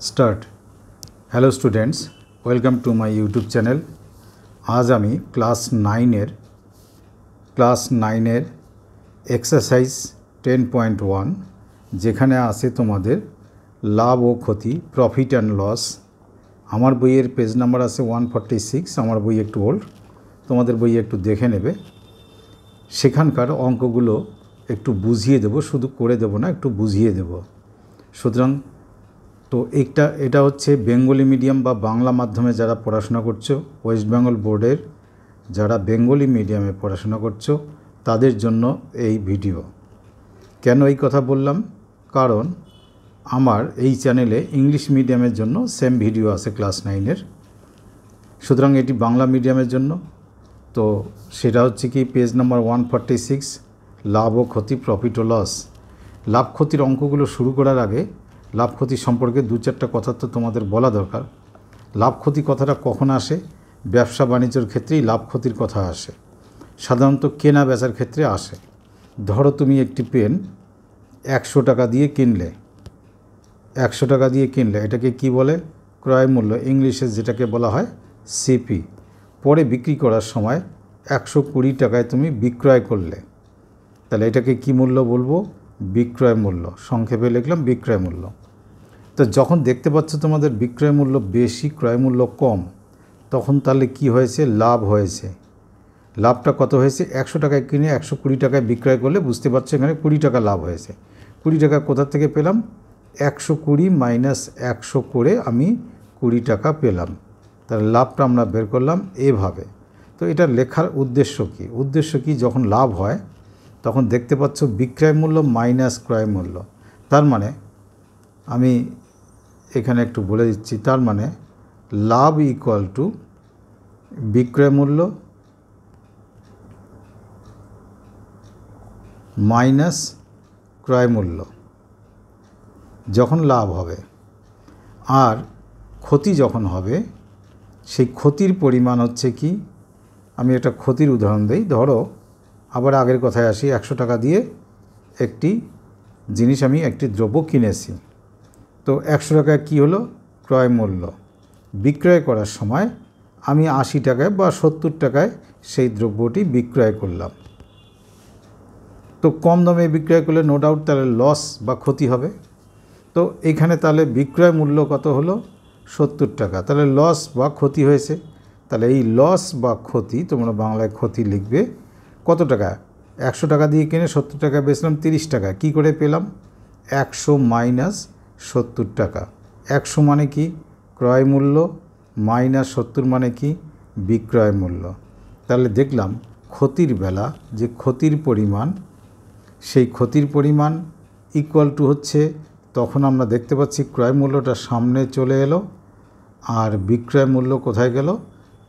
Start. Hello students, welcome to my YouTube channel. आज आमी class 9 exercise 10.1 जेखाने आछे तोमादेर लाभ ओ क्षति प्रफिट एंड लस। आमार बोइयेर पेज नम्बर आछे 146। आमार बोई एकटू ओल्ड, तोमादेर बोई एकटू देखे नेबे। सेखानकार अंकगुलो एकटू बुझिए देब, शुधु करे देब ना, एकटू बुझिए देब। सुतरां तो এটা হচ্ছে বেঙ্গলি মিডিয়াম বা বাংলা মাধ্যমে যারা পড়াশোনা করছো, ওয়েস্ট বেঙ্গল বোর্ডের যারা বেঙ্গলি মিডিয়ামে পড়াশোনা করছো তাদের জন্য এই ভিডিও। কেন এই কথা বললাম? কারণ আমার এই চ্যানেলে ইংলিশ মিডিয়ামের জন্য সেম ভিডিও আছে ক্লাস 9-এর। সুতরাং এটি বাংলা মিডিয়ামের জন্য। তো সেটা হচ্ছে কি পেজ নাম্বার 146, লাভ ও ক্ষতি প্রফিট ও লস। লাভ ক্ষতির অঙ্কগুলো শুরু করার আগে লাভ ক্ষতি সম্পর্কে দু চারটা কথা তো তোমাদের বলা দরকার। লাভ ক্ষতি কথাটা কখন আসে? ব্যবসা বাণিজ্যের ক্ষেত্রেই লাভ ক্ষতির কথা আসে, সাধারণত কেনা বেচার ক্ষেত্রে আসে। ধরো তুমি একটি পেন 100 টাকা দিয়ে কিনলে, 100 টাকা দিয়ে কিনলে, এটাকে কি বলে? ক্রয় মূল্য, ইংলিশে যেটাকে বলা হয় সিপি। পরে বিক্রি করার সময় 120 টাকায় তুমি বিক্রয় করলে, তাহলে এটাকে কি মূল্য বলবো? বিক্রয় মূল্য। সংক্ষেপে লিখলাম বিক্রয় মূল্য। তো যখন দেখতে পাচ্ছ তোমাদের বিক্রয় মূল্য বেশি, ক্রয় মূল্য কম, তখন তাহলে কি হয়েছে? লাভ হয়েছে। লাভটা কত হয়েছে? 100 টাকায় কিনে 120 টাকায় বিক্রয় করলে বুঝতে পারছো এখানে 20 টাকা লাভ হয়েছে। 20 টাকা কোথা থেকে পেলাম? 120 মাইনাস 100 করে আমি 20 টাকা পেলাম। তাহলে লাভটা আমরা বের করলাম এভাবে। তো এটা লেখার উদ্দেশ্য কি? উদ্দেশ্য কি? যখন লাভ হয় তখন দেখতে পাচ্ছ বিক্রয় মূল্য মাইনাস ক্রয় মূল্য। তার মানে আমি এখানে একটু বলে দিচ্ছি, তার মানে লাভ ইকুয়াল টু বিক্রয় মূল্য মাইনাস ক্রয় মূল্য যখন লাভ হবে। আর ক্ষতি যখন হবে সেই ক্ষতির পরিমাণ হচ্ছে কি? আমি একটা ক্ষতির উদাহরণ দিই। ধরো আবার আগের কথায় আসি, 100 টাকা দিয়ে একটি জিনিস আমি একটি দ্রব্য কিনেছি। তো 100 টাকায় কী হলো? ক্রয় মূল্য। বিক্রয় করার সময় আমি 80 টাকায় বা 70 টাকায় সেই দ্রব্যটি বিক্রয় করলাম। তো কম দামে বিক্রয় করলে নো ডাউট তাহলে লস বা ক্ষতি হবে। তো এখানে তাহলে বিক্রয় মূল্য কত হলো? 70 টাকা। তাহলে লস বা ক্ষতি হয়েছে। তাহলে এই লস বা ক্ষতি তোমরা বাংলায় ক্ষতি লিখবে। কত টাকা? 100 টাকা দিয়ে কিনে 70 টাকা বেচলাম 30 টাকা। কী করে পেলাম? 100 মাইনাস 70 টাকা। 100 মানে কি? ক্রয় মূল্য, মাইনাস 70 মানে কি? বিক্রয় মূল্য। তাহলে দেখলাম ক্ষতির বেলা যে ক্ষতির পরিমাণ, সেই ক্ষতির পরিমাণ ইকুয়াল টু হচ্ছে, তখন আমরা দেখতে পাচ্ছি ক্রয় মূল্যটা সামনে চলে এলো আর বিক্রয় মূল্য কোথায় গেল?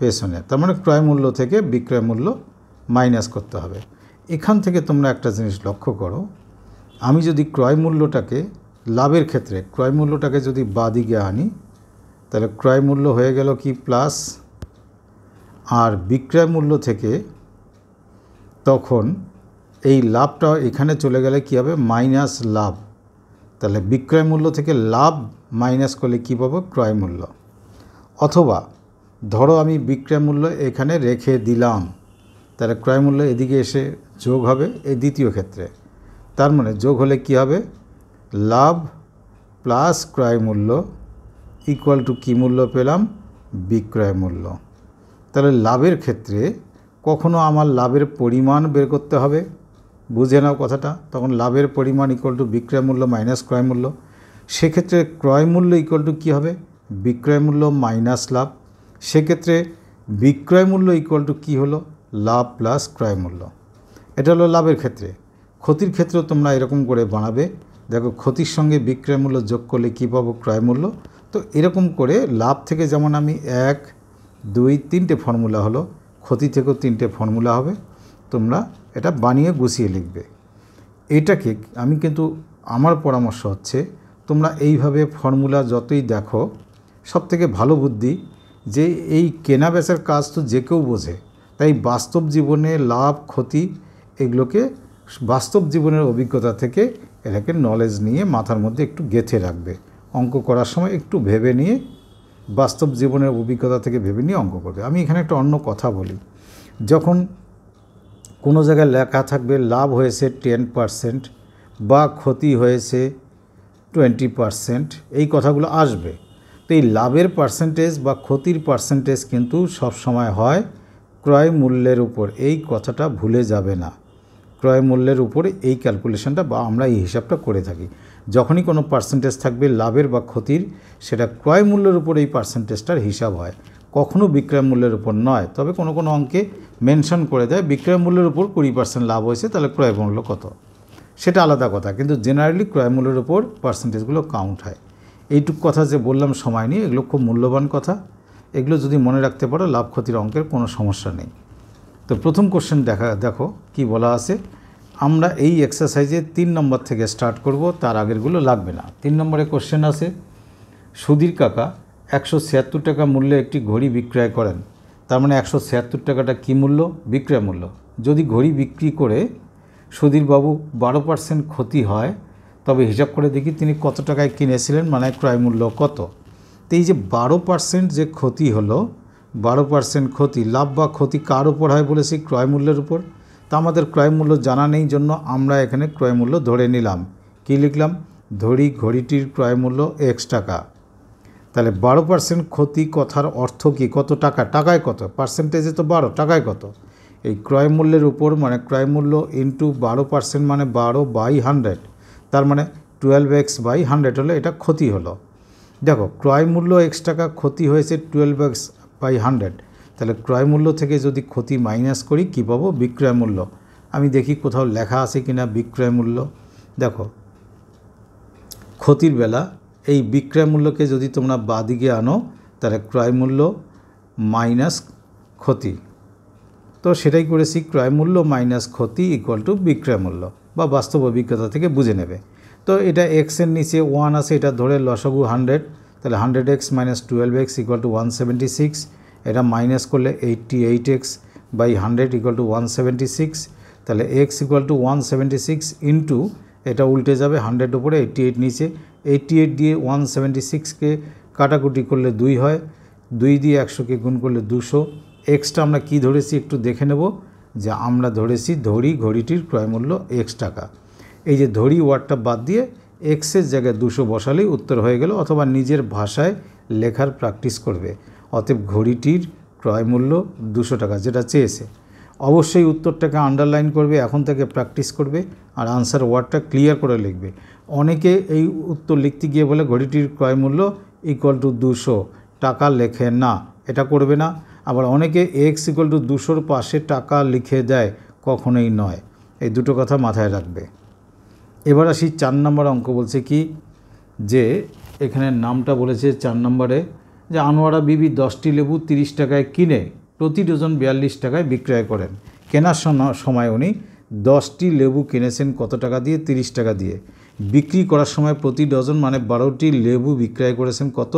পেছনে। তার মানে ক্রয় মূল্য থেকে বিক্রয় মূল্য মাইনাস করতে হবে। এখান থেকে তোমরা একটা জিনিস লক্ষ্য করো, আমি যদি ক্রয় মূল্যটাকে লাভের ক্ষেত্রে ক্রয় মূল্যটাকে যদি বাদিকে আনি, তাহলে ক্রয় মূল্য হয়ে গেল কি? প্লাস। আর বিক্রয় মূল্য থেকে তখন এই লাভটা এখানে চলে গেলে কী হবে? মাইনাস লাভ। তাহলে বিক্রয় মূল্য থেকে লাভ মাইনাস করলে কী পাবো? ক্রয় মূল্য। অথবা ধরো আমি বিক্রয় মূল্য এখানে রেখে দিলাম, তাহলে ক্রয় মূল্য এদিকে এসে যোগ হবে এই দ্বিতীয় ক্ষেত্রে। তার মানে যোগ হলে কি হবে? লাভ প্লাস ক্রয় মূল্য ইকুয়াল টু কী মূল্য পেলাম? বিক্রয় মূল্য। তাহলে লাভের ক্ষেত্রে কখনো আমার লাভের পরিমাণ বের করতে হবে, বুঝে নাও কথাটা। তখন লাভের পরিমাণ ইকুয়াল টু বিক্রয় মূল্য মাইনাস ক্রয় মূল্য। সেক্ষেত্রে ক্রয় মূল্য ইকুয়াল টু কী হবে? বিক্রয় মূল্য মাইনাস লাভ। সেক্ষেত্রে বিক্রয় মূল্য ইকুয়াল টু কী হলো? লাভ প্লাস ক্রয় মূল্য। এটা হলো লাভের ক্ষেত্রে। ক্ষতির ক্ষেত্রেও তোমরা এরকম করে বানাবে। দেখো ক্ষতির সঙ্গে বিক্রয় মূল্য যোগ করলে কী পাবো? ক্রয় মূল্য। তো এরকম করে লাভ থেকে যেমন আমি 1, 2, 3টে ফর্মুলা হলো, ক্ষতি থেকেও 3টে ফর্মুলা হবে। তোমরা এটা বানিয়ে গুছিয়ে লিখবে। এটাকে আমি কিন্তু আমার পরামর্শ হচ্ছে তোমরা এইভাবে ফর্মুলা যতই দেখো, সবথেকে ভালো বুদ্ধি যে এই কেনা বেচার কাজ তো যে কেউ বোঝে, তাই বাস্তব জীবনে লাভ ক্ষতি এগুলোকে বাস্তব জীবনের অভিজ্ঞতা থেকে এটাকে নলেজ নিয়ে মাথার মধ্যে একটু গেঁথে রাখবে। অঙ্ক করার সময় একটু ভেবে নিয়ে, বাস্তব জীবনের অভিজ্ঞতা থেকে ভেবে নিয়ে অঙ্ক করবে। আমি এখানে একটা অন্য কথা বলি, যখন কোনো জায়গায় লেখা থাকবে লাভ হয়েছে 10% বা ক্ষতি হয়েছে 20%, এই কথাগুলো আসবে। তো এই লাভের পার্সেন্টেজ বা ক্ষতির পার্সেন্টেজ কিন্তু সব সময় হয় ক্রয় মূল্যের উপর। এই কথাটা ভুলে যাবে না, ক্রয় মূল্যের উপরে এই ক্যালকুলেশনটা বা আমরা এই হিসাবটা করে থাকি। যখনই কোনো পার্সেন্টেজ থাকবে লাভের বা ক্ষতির, সেটা ক্রয় মূল্যের উপর এই পার্সেন্টেজটার হিসাব হয়, কখনও বিক্রয় মূল্যের উপর নয়। তবে কোনো কোনো অঙ্কে মেনশন করে দেয় বিক্রয় মূল্যের উপর 20% লাভ হয়েছে, তাহলে ক্রয় মূল্য কত, সেটা আলাদা কথা, কিন্তু জেনারেলি ক্রয় মূল্যের উপর পার্সেন্টেজগুলো কাউন্ট হয়। এইটুক কথা যে বললাম সময় নিয়ে, এগুলো খুব মূল্যবান কথা, এগুলো যদি মনে রাখতে পারো লাভ ক্ষতির অঙ্কের কোনো সমস্যা নেই। তো প্রথম কোশ্চেন দেখো কি বলা আছে। আমরা এই এক্সারসাইজে 3 নম্বর থেকে স্টার্ট করব, তার আগেরগুলো লাগবে না। 3 নম্বরে কোশ্চেন আছে, সুধীর কাকা 176 টাকা মূল্যে একটি ঘড়ি বিক্রয় করেন। তার মানে 176 টাকাটা কী মূল্য? বিক্রয় মূল্য। যদি ঘড়ি বিক্রি করে সুধীরবাবু 12% ক্ষতি হয়, তবে হিসাব করে দেখি তিনি কত টাকায় কিনেছিলেন, মানে ক্রয় মূল্য কত। তো এই যে 12% যে ক্ষতি হলো, 12% ক্ষতি, লাভ বা ক্ষতি কার উপর হয় বলেছি? ক্রয় মূল্যের উপর। তা আমাদের ক্রয় মূল্য জানা নেই জন্য আমরা এখানে ক্রয় মূল্য ধরে নিলাম। কি লিখলাম? ঘড়িটির ক্রয় মূল্য X টাকা। তাহলে 12% ক্ষতি কথার অর্থ কি? কত টাকা? টাকায় কত? পার্সেন্টেজে তো 12, টাকায় কত? এই ক্রয় মূল্যের উপর মানে ক্রয় মূল্য ইন্টু 12% মানে 12/100, তার মানে 12x বাই 100 হলে এটা ক্ষতি হলো। দেখো ক্রয় মূল্য X টাকা, ক্ষতি হয়েছে 12x/100, তাহলে ক্রয় মূল্য থেকে যদি ক্ষতি মাইনাস করি কী পাবো? বিক্রয় মূল্য। আমি দেখি কোথাও লেখা আছে কি না বিক্রয় মূল্য। দেখো ক্ষতির বেলা এই বিক্রয় মূল্যকে যদি তোমরা বাদিকে আনো, তাহলে ক্রয় মূল্য মাইনাস ক্ষতি, তো সেটাই করেছি, ক্রয় মূল্য মাইনাস ক্ষতি ইকুয়াল টু বিক্রয় মূল্য, বা বাস্তব অভিজ্ঞতা থেকে বুঝে নেবে। তো এটা এক্সের নিচে 1 আছে, এটা ধরে লসাগু 100, তাহলে 100x minus 12x equal to 176, এটা মাইনাস করলে 88x বাই 100 ইকুয়াল টু 176, তাহলে x ইকুয়াল টু 176 ইন্টু, এটা উল্টে যাবে, 100 উপরে 88 নিচে, 88 দিয়ে 176কে কাটাকুটি করলে 2 হয়, 2 দিয়ে 100কে গুণ করলে 200। এক্সটা আমরা কি ধরেছি একটু দেখে নেব, যে আমরা ধরেছি ঘড়িটির ক্রয় মূল্য X টাকা। এই যে ধরি ওয়ার্ডটা বাদ দিয়ে এক্সের জায়গায় 200 বসালেই উত্তর হয়ে গেল, অথবা নিজের ভাষায় লেখার প্র্যাকটিস করবে। অতএব ঘড়িটির ক্রয় মূল্য 200 টাকা, যেটা চেয়েছে। অবশ্যই উত্তরটাকে আন্ডারলাইন করবে, এখন থেকে প্র্যাকটিস করবে, আর আনসার ওয়ার্ডটা ক্লিয়ার করে লিখবে। অনেকে এই উত্তর লিখতে গিয়ে বলে ঘড়িটির ক্রয় মূল্য ইকুয়াল টু 200 টাকা, লেখে না, এটা করবে না। আবার অনেকে x ইকুয়াল টু 200-র পাশে টাকা লিখে দেয়, কখনোই নয়। এই দুটো কথা মাথায় রাখবে। এবার আসি 4 নম্বর অঙ্ক। বলছে কি, যে এখানে নামটা বলেছে 4 নম্বরে, যে আনোয়ারা বিবি 10টি লেবু 30 টাকায় কিনে প্রতি ডজন 42 টাকায় বিক্রয় করেন। কেনার সময় উনি 10টি লেবু কিনেছেন কত টাকা দিয়ে? 30 টাকা দিয়ে। বিক্রি করার সময় প্রতি ডজন মানে 12টি লেবু বিক্রয় করেছেন কত?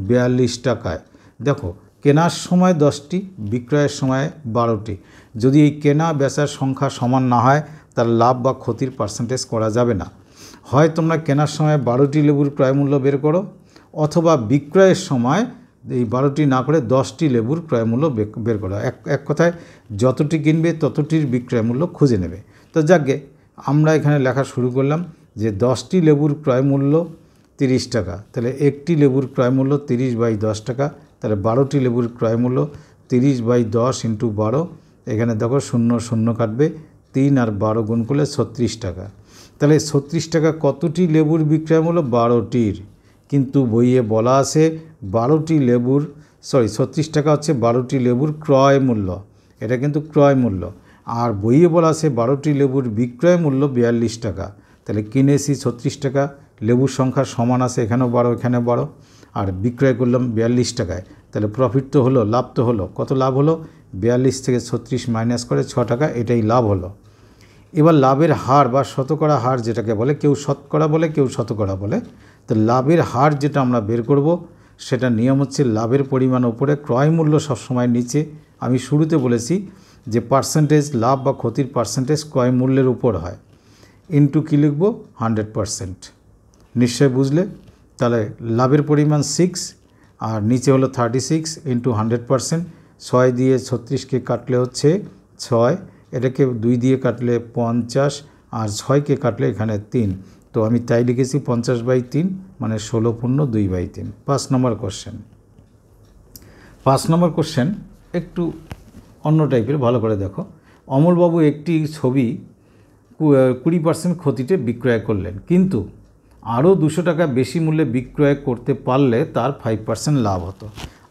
42 টাকায়। দেখো কেনার সময় 10টি, বিক্রয়ের সময় 12টি। যদি এই কেনা বেচার সংখ্যা সমান না হয়, তার লাভ বা ক্ষতির পার্সেন্টেজ করা যাবে না। হয় তোমরা কেনার সময় 12টি লেবুর ক্রয় মূল্য বের করো, অথবা বিক্রয়ের সময় এই 12টি না করে 10টি লেবুর ক্রয় মূল্য বের করো। এক কথায় যতটি কিনবে ততটির বিক্রয় মূল্য খুঁজে নেবে। তো যাকে আমরা এখানে লেখা শুরু করলাম যে 10টি লেবুর ক্রয় মূল্য 30 টাকা, তাহলে একটি লেবুর ক্রয় মূল্য 30/10 টাকা, তাহলে 12টি লেবুর ক্রয় মূল্য 30/10 ইন্টু 12, এখানে দেখো 0 0 কাটবে, 3 আর 12 গুণ করলে 36 টাকা। তাহলে 36 টাকা কতটি লেবুর বিক্রয় মূল্য? 12টির। কিন্তু বইয়ে বলা আছে 36 টাকা হচ্ছে 12টি লেবুর ক্রয় মূল্য, এটা কিন্তু ক্রয় মূল্য। আর বইয়ে বলা আছে 12টি লেবুর বিক্রয় মূল্য 42 টাকা। তাহলে কিনেছি 36 টাকা, লেবুর সংখ্যা সমান আছে, এখানেও 12 এখানে 12, আর বিক্রয় করলাম 42 টাকায়। তাহলে প্রফিট তো হলো, লাভ তো হলো। কত লাভ হলো? 42 থেকে 36 মাইনাস করে 6 টাকা, এটাই লাভ হলো। এবার লাভের হার বা শতকরা হার যেটাকে বলে, কেউ শতকরা বলে কেউ শতকরা বলে। তো লাভের হার যেটা আমরা বের করব, সেটা নিয়ম হচ্ছে লাভের পরিমাণ উপরে, ক্রয় মূল্য সবসময় নিচে। আমি শুরুতে বলেছি যে পার্সেন্টেজ, লাভ বা ক্ষতির পার্সেন্টেজ ক্রয় মূল্যের উপর হয়, ইন্টু কী লিখব? 100%। নিশ্চয় বুঝলে। তাহলে লাভের পরিমাণ 6 আর নিচে হলো 36 ইন্টু 100%। 6 দিয়ে 36কে কাটলে হচ্ছে 6, এটাকে 2 দিয়ে কাটলে 50 আর 6কে কাটলে এখানে 3। তো আমি তাই লিখেছি 50/3 মানে 16/2/3। 5 নম্বর কোশ্চেন। 5 নম্বর কোশ্চেন একটু অন্য টাইপের, ভালো করে দেখো। অমলবাবু একটি ছবি 20% ক্ষতিতে বিক্রয় করলেন, কিন্তু আরও 200 টাকা বেশি মূল্যে বিক্রয় করতে পারলে তার 5% লাভ হতো।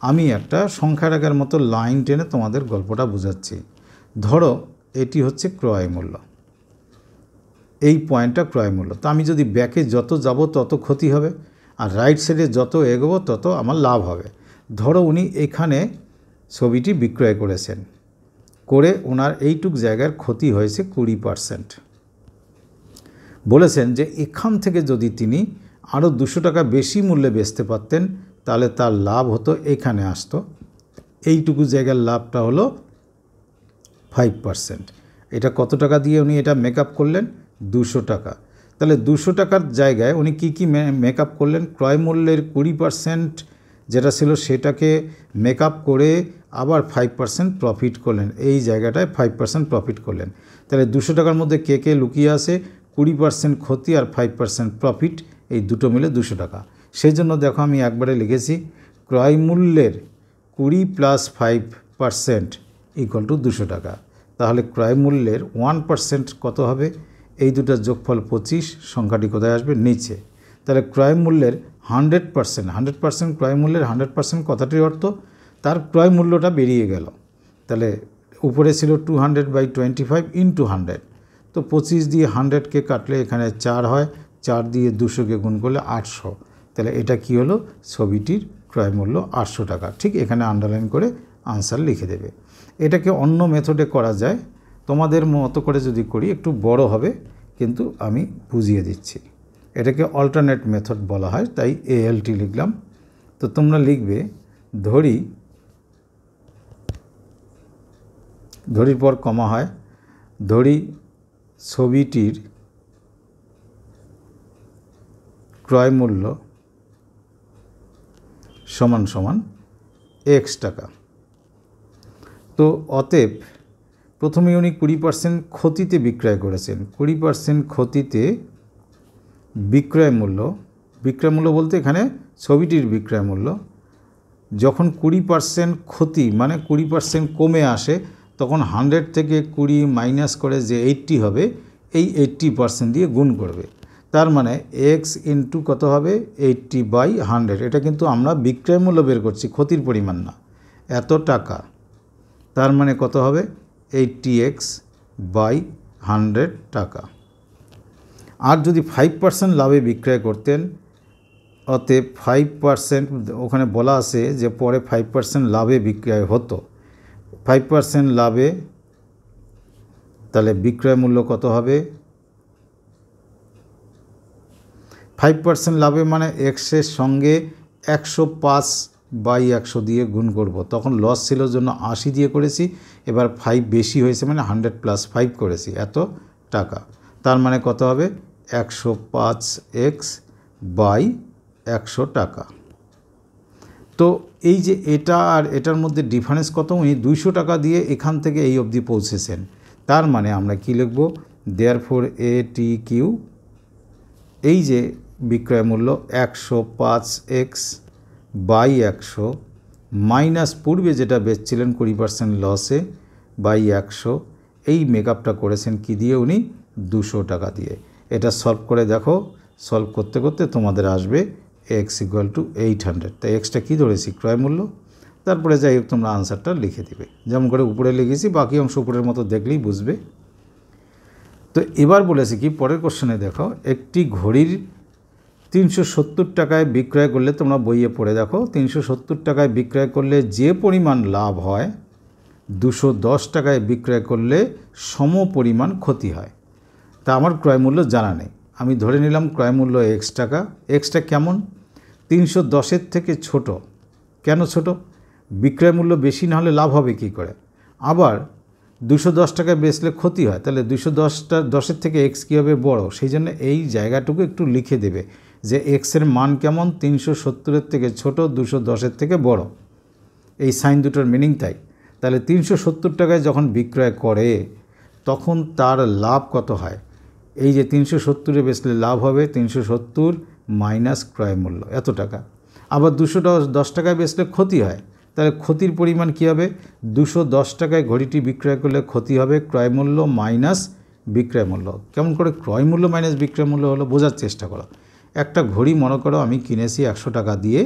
আমি একটা সংখ্যা রাখার মতো লাইন টেনে তোমাদের গল্পটা বোঝাচ্ছি। ধরো এটি হচ্ছে ক্রয় মূল্য, এই পয়েন্টটা ক্রয় মূল্য। তো আমি যদি ব্যাকে যত যাব তত ক্ষতি হবে, আর রাইট সাইডে যত এগোবো তত আমার লাভ হবে। ধরো উনি এখানে ছবিটি বিক্রয় করেছেন, করে ওনার এইটুক জায়গার ক্ষতি হয়েছে 20%। বলেছেন যে এখান থেকে যদি তিনি আরও 200 টাকা বেশি মূল্যে বেচতে পারতেন তাহলে তার লাভ হতো, এখানে আসতো। এইটুকু জায়গার লাভটা হলো 5%। এটা কত টাকা দিয়ে উনি এটা মেকআপ করলেন? 200 টাকা। তাহলে 200 টাকার জায়গায় উনি কি মেকআপ করলেন? ক্রয় মূল্যের 20% যেটা ছিল সেটাকে মেকআপ করে আবার 5% প্রফিট করলেন, এই জায়গাটায় 5% প্রফিট করলেন। তাহলে 200 টাকার মধ্যে কে লুকিয়ে আছে? 20% ক্ষতি আর 5% প্রফিট, এই দুটো মিলে 200 টাকা। সেই জন্য দেখো আমি একবারে লিখেছি ক্রয় মূল্যের 20 + 5% = 200 টাকা। তাহলে ক্রয় মূল্যের 1% কত হবে? এই দুটার যোগফল 25, সংখ্যাটি কোথায় আসবে? নিচে। তাহলে ক্রয় মূল্যের 100% ক্রয় মূল্যের 100% কথাটির অর্থ তার ক্রয় মূল্যটা বেরিয়ে গেল। তাহলে উপরে ছিল 200/25 × 100। তো 25 দিয়ে 100কে কাটলে এখানে 4 হয়, 4 দিয়ে 200কে গুণ করলে 800। তাহলে এটা কি হলো? ছবিটির ক্রয় মূল্য 800 টাকা। ঠিক এখানে আন্ডারলাইন করে আনসার লিখে দেবে। এটাকে অন্য মেথডে করা যায়, তোমাদের মতো করে যদি করি একটু বড় হবে, কিন্তু আমি বুঝিয়ে দিচ্ছি। এটাকে অল্টারনেট মেথড বলা হয়, তাই ALT লিখলাম। তো তোমরা লিখবে ধরির পর কমা হয়, ধরি ছবিটির ক্রয় মূল্য সমান X টাকা। তো অতএব প্রথমে উনি 20% ক্ষতিতে বিক্রয় করেছেন। 20% ক্ষতিতে বিক্রয় মূল্য বলতে এখানে ছবিটির বিক্রয় মূল্য। যখন 20% ক্ষতি মানে 20% কমে আসে, তখন 100 থেকে 20 মাইনাস করে যে 80 হবে, এই 80% দিয়ে গুণ করবে। তার মানে X ইন্টু কত হবে? 80/100। এটা কিন্তু আমরা বিক্রয় মূল্য বের করছি, ক্ষতির পরিমাণ না। এত টাকা, তার মানে কত হবে? 80x/100 টাকা। আর যদি 5% লাভে বিক্রয় করতেন, অতএব 5% ওখানে বলা আছে যে পরে 5% লাভে বিক্রয় হতো। 5% লাভে তাহলে বিক্রয় মূল্য কত হবে? 5% লাভে মানে X-এর সঙ্গে 105/100 দিয়ে গুণ করব। তখন লস ছিল জন্য 80 দিয়ে করেছি, এবার 5 বেশি হয়েছে মানে 100 + 5 করেছি, এত টাকা। তার মানে কত হবে? 105x/100 টাকা। তো এই যে এটা আর এটার মধ্যে ডিফারেন্স কত? উনি 200 টাকা দিয়ে এখান থেকে এই অবধি পৌঁছেছেন। তার মানে আমরা কি লিখব? দেয়ারফর ATQ, এই যে বিক্রয় মূল্য 105x/100 মাইনাস পূর্বে যেটা বেচছিলেন 20% লসে /100, এই মেকআপটা করেছেন কি দিয়ে? উনি 200 টাকা দিয়ে। এটা সলভ করে দেখো, সলভ করতে করতে তোমাদের আসবে X = 800। তাই Xটা কী ধরেছি? ক্রয় মূল্য। তারপরে যাই হোক তোমরা আনসারটা লিখে দেবে, যেমন করে উপরে লিখেছি, বাকি অংশ উপরের মতো দেখলেই বুঝবে। তো এবার বলেছি কি, পরের কোশ্চেনে দেখো, একটি ঘড়ির 370 টাকায় বিক্রয় করলে, তোমরা বইয়ে পড়ে দেখো, 370 টাকায় বিক্রয় করলে যে পরিমাণ লাভ হয় 210 টাকায় বিক্রয় করলে সম পরিমাণ ক্ষতি হয়। তা আমার ক্রয় মূল্য জানা নেই, আমি ধরে নিলাম ক্রয় মূল্য X টাকা। Xটা কেমন? 310-এর থেকে ছোট। কেন ছোট? বিক্রয় মূল্য বেশি না হলে লাভ হবে কি করে? আবার 210 টাকায় বেচলে ক্ষতি হয়, তাহলে 210-এর থেকে X কী হবে? বড়। সেই জন্য এই জায়গাটুকু একটু লিখে দেবে যে এক্সের মান কেমন, 370-এর থেকে ছোট, 210-এর থেকে বড়। এই সাইন দুটোর মিনিং তাই। তাহলে 370 টাকায় যখন বিক্রয় করে তখন তার লাভ কত হয়? এই যে 370-এ বেচলে লাভ হবে 370 মাইনাস ক্রয় মূল্য, এত টাকা। আবার 210 টাকায় বেচলে ক্ষতি হয়, তাহলে ক্ষতির পরিমাণ কী হবে? 210 টাকায় ঘড়িটি বিক্রয় করলে ক্ষতি হবে ক্রয় মূল্য মাইনাস বিক্রয় মূল্য। কেমন করে ক্রয় মূল্য মাইনাস বিক্রয় মূল্য হলো বোঝার চেষ্টা করো। একটা ঘড়ি মনে করো আমি কিনেছি 100 টাকা দিয়ে,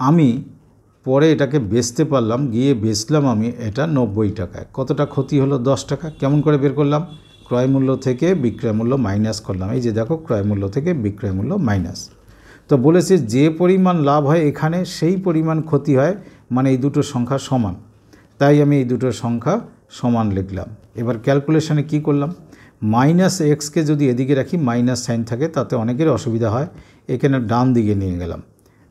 আমি পরে এটাকে বেচতে পারলাম, গিয়ে বেচলাম আমি এটা 90 টাকায়। কতটা ক্ষতি হলো? 10 টাকা। কেমন করে বের করলাম? ক্রয় মূল্য থেকে বিক্রয় মূল্য মাইনাস করলাম। এই যে দেখো, ক্রয় মূল্য থেকে বিক্রয় মূল্য মাইনাস। তো বলেছে যে পরিমাণ লাভ হয় এখানে সেই পরিমাণ ক্ষতি হয়, মানে এই দুটো সংখ্যা সমান। তাই আমি এই দুটো সংখ্যা সমান লিখলাম। এবার ক্যালকুলেশনে কি করলাম? মাইনাস এক্সকে যদি এদিকে রাখি, মাইনাস সাইন থাকে, তাতে অনেকের অসুবিধা হয়, এখানে ডান দিকে নিয়ে গেলাম।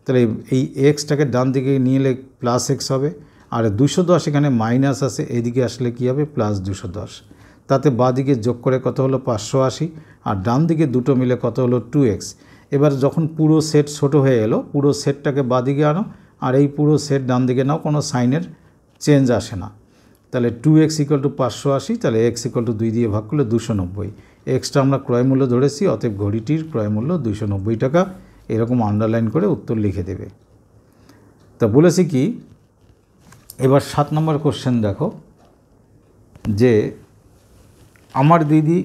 তাহলে এই এক্সটাকে ডান দিকে নিয়ে এলে প্লাস এক্স হবে, আর 210 এখানে মাইনাস আছে, এদিকে আসলে কি হবে? প্লাস 210। তাতে বাঁ দিকে যোগ করে কত হলো? 580, আর ডান দিকে দুটো মিলে কত হলো? 2x। এবার যখন পুরো সেট ছোট হয়ে এলো, পুরো সেটটাকে বাঁ দিকে আনো, আর এই পুরো সেট ডান দিকে নাও, কোনো সাইনের চেঞ্জ আসে না। তাহলে 2x = 580, তাহলে x = 2 দিয়ে ভাগ করলে 290। এক্সটা আমরা ক্রয় মূল্য ধরেছি, অতএব ঘড়িটির ক্রয় মূল্য 290 টাকা। এরকম আন্ডারলাইন করে উত্তর লিখে দেবে। তা বলেছি কি, এবার 7 নম্বর কোশ্চেন দেখো, যে আমার দিদি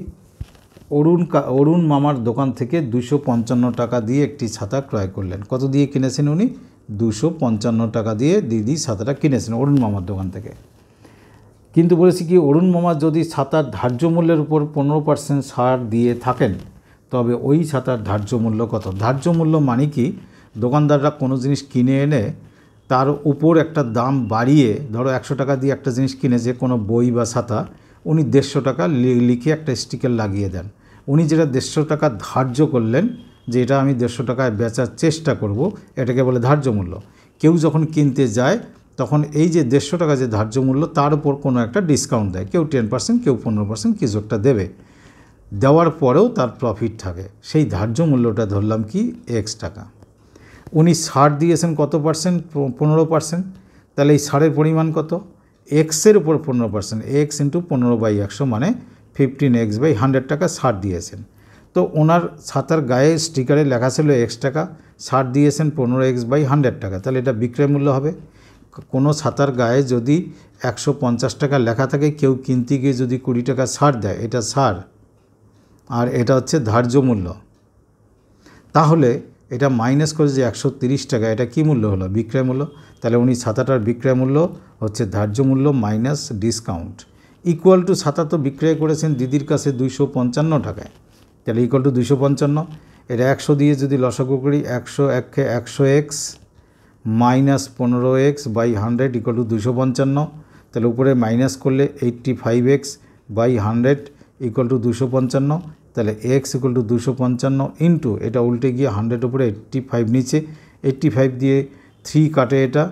অরুণ মামার দোকান থেকে 255 টাকা দিয়ে একটি ছাতা ক্রয় করলেন। কত দিয়ে কিনেছেন উনি? 255 টাকা দিয়ে দিদি ছাতাটা কিনেছেন অরুণ মামার দোকান থেকে। কিন্তু বলেছি কি, অরুণ মামা যদি ছাতার ধার্য মূল্যের উপর 15% ছাড় দিয়ে থাকেন, তবে ওই ছাতার ধার্য মূল্য কত? ধার্য মূল্য মানে কি, দোকানদাররা কোনো জিনিস কিনে এনে তার উপর একটা দাম বাড়িয়ে, ধরো 100 টাকা দিয়ে একটা জিনিস কিনে, যে কোনো বই বা ছাতা, উনি 150 টাকা লিখে একটা স্টিকার লাগিয়ে দেন। উনি যেটা 150 টাকা ধার্য করলেন, যে এটা আমি 150 টাকায় বেচার চেষ্টা করব, এটাকে বলে ধার্য মূল্য। কেউ যখন কিনতে যায় তখন এই যে 150 টাকা যে ধার্য মূল্য, তার উপর কোনো একটা ডিসকাউন্ট দেয়, কেউ 10%, কেউ 15%, কিছু একটা দেবে। দেওয়ার পরেও তার প্রফিট থাকে, সেই ধার্য মূল্যটা ধরলাম কি? x টাকা। উনি ছাড় দিয়েছেন কত পার্সেন্ট? 15%। তাহলে এই ছাড়ের পরিমাণ কত? এক্সের উপর 15%, x × 15/100 মানে 15x/100 টাকা ছাড় দিয়েছেন। তো ওনার ছাতার গায়ে স্টিকারে লেখা ছিল x টাকা, ছাড় দিয়েছেন 15x/100 টাকা, তাহলে এটা বিক্রয় মূল্য হবে। কোনো ছাতার গায়ে যদি 150 টাকা লেখা থাকে, কেউ কিনতে গিয়ে যদি 20 টাকা ছাড় দেয়, এটা ছাড়, আর এটা হচ্ছে ধার্য মূল্য। তাহলে এটা মাইনাস করে যে 130 টাকা, এটা কি মূল্য হলো? বিক্রয় মূল্য। তাহলে উনি ছাতাটার বিক্রয় মূল্য হচ্ছে ধার্য মূল্য মাইনাস ডিসকাউন্ট, ইকুয়াল টু ছাতা তো বিক্রয় করেছেন দিদির কাছে 255 টাকায়, তাহলে ইকুয়াল টু 255। এটা 100 দিয়ে যদি লসাগু করি, 100x minus 15x/100 equal to 255। তাহলে উপরে মাইনাস করলে 85x/100 ইকুয়াল টু 255। তাহলে x = 255 ইন্টু, এটা উল্টে গিয়ে 100 উপরে 85 নিচে, 85 দিয়ে 3 কাটে, এটা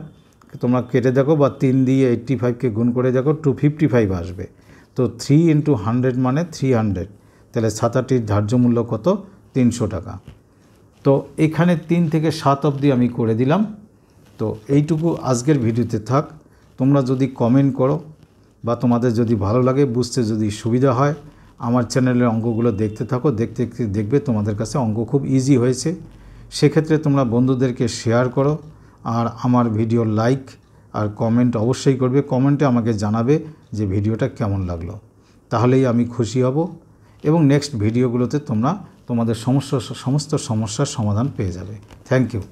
তোমরা কেটে দেখো, বা 3 দিয়ে 85কে গুণ করে দেখো, 255 আসবে। তো 3 × 100 মানে 300। তাহলে ছাতাটির ধার্য মূল্য কত? 300 টাকা। তো এখানে 3 থেকে 7 অবধি আমি করে দিলাম। তো এইটুকু আজকের ভিডিওতে থাক। তোমরা যদি কমেন্ট করো, বা তোমাদের যদি ভালো লাগে, বুঝতে যদি সুবিধা হয়, আমার চ্যানেলের অঙ্কগুলো দেখতে থাকো, দেখতে দেখবে তোমাদের কাছে অঙ্ক খুব ইজি হয়েছে। সেক্ষেত্রে তোমরা বন্ধুদেরকে শেয়ার করো, আর আমার ভিডিও লাইক আর কমেন্ট অবশ্যই করবে। কমেন্টে আমাকে জানাবে যে ভিডিওটা কেমন লাগলো, তাহলেই আমি খুশি হব, এবং নেক্সট ভিডিওগুলোতে তোমরা তোমাদের সমস্ত সমস্যার সমাধান পেয়ে যাবে। Thank you.